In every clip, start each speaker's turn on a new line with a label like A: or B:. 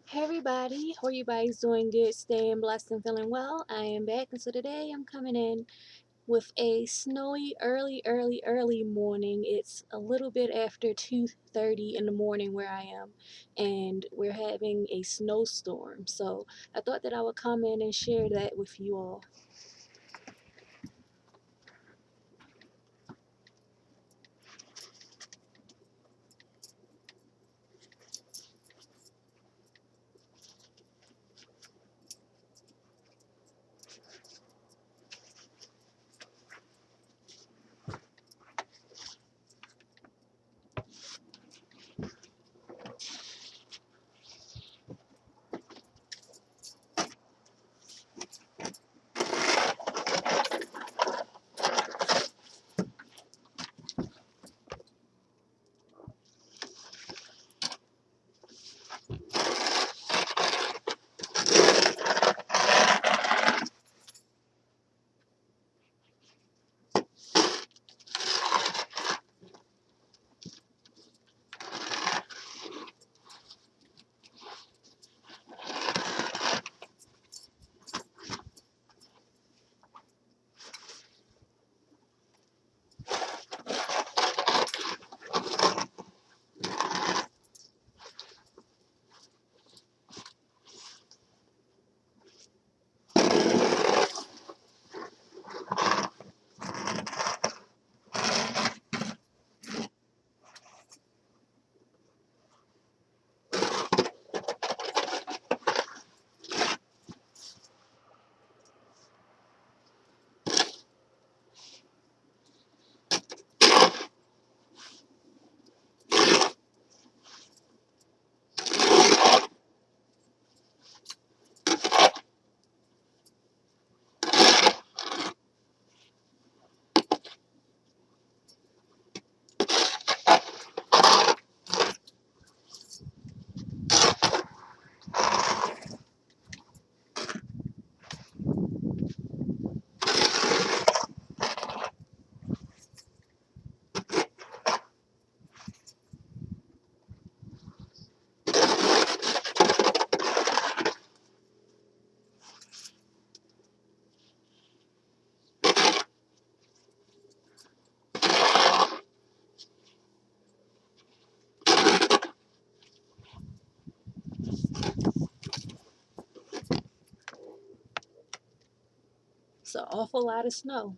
A: Hey everybody, hope you guys doing good, staying blessed and feeling well. I am back, and so today I'm coming in with a snowy early morning. It's a little bit after 2:30 in the morning where I am, and we're having a snowstorm. So I thought that I would come in and share that with you all. It's an awful lot of snow.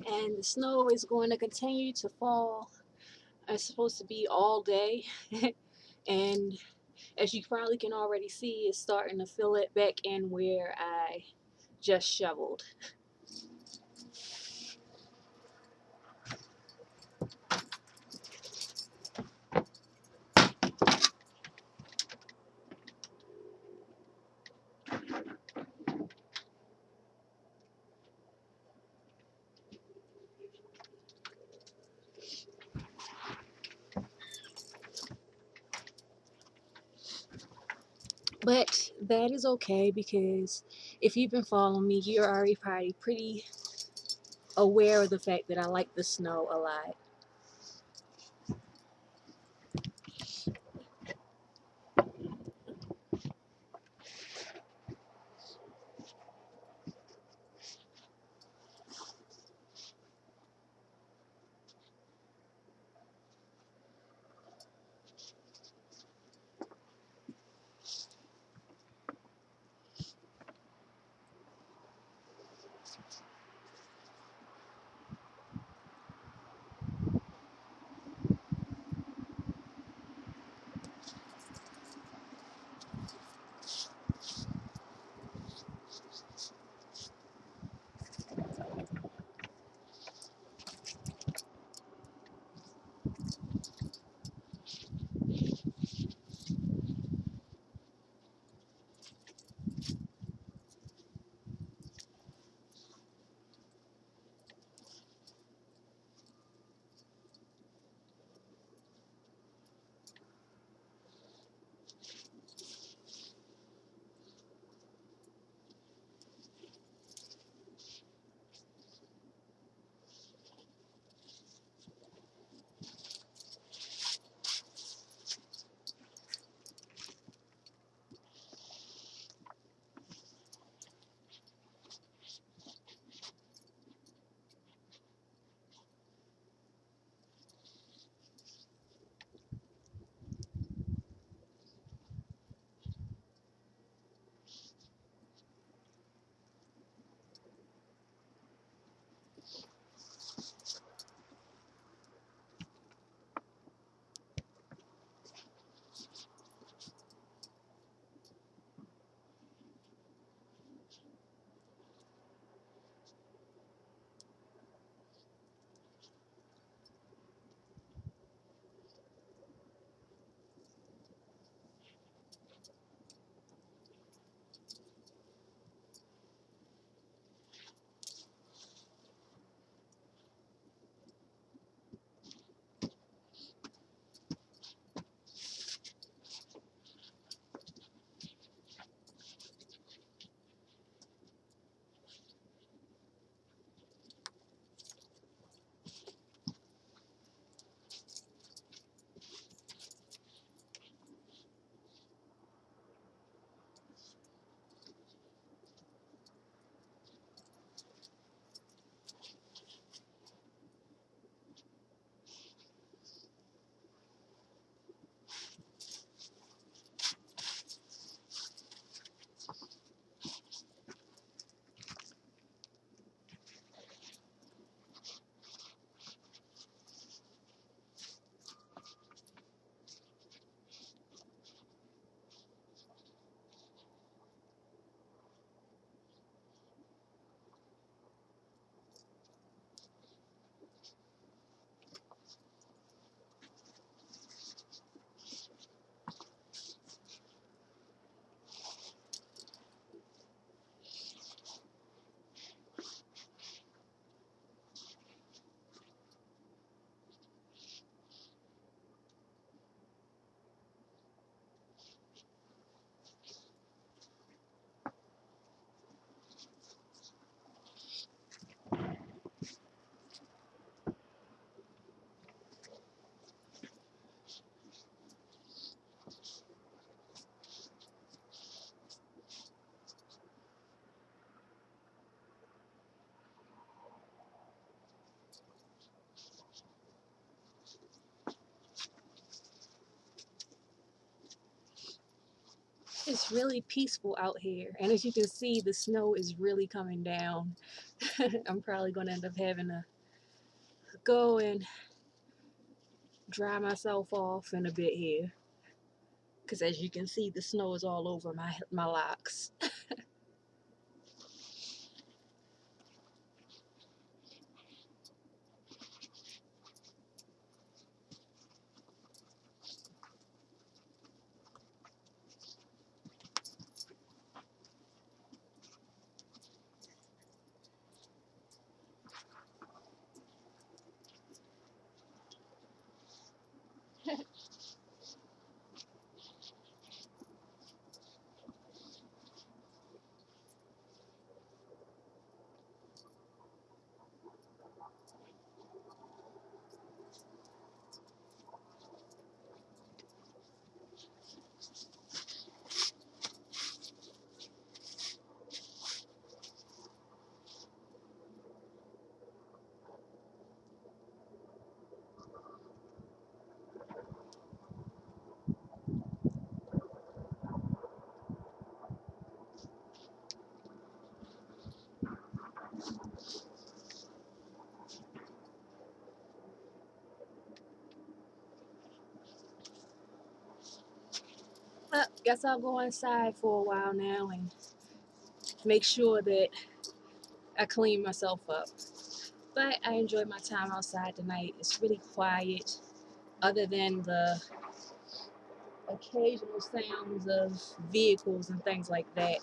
A: and the snow is going to continue to fall. It's supposed to be all day, and as you probably can already see, it's starting to fill it back in where I just shoveled. But that is okay, because if you've been following me, you're already probably pretty aware of the fact that I like the snow a lot. It's really peaceful out here, and as you can see, the snow is really coming down. I'm probably going to end up having to go and dry myself off in a bit here, because as you can see, the snow is all over my locks. Well, guess I'll go inside for a while now and make sure that I clean myself up. But I enjoyed my time outside tonight. It's really quiet, other than the occasional sounds of vehicles and things like that.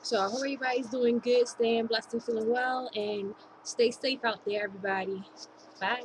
A: So I hope everybody's doing good, staying blessed and feeling well, and stay safe out there, everybody. Bye.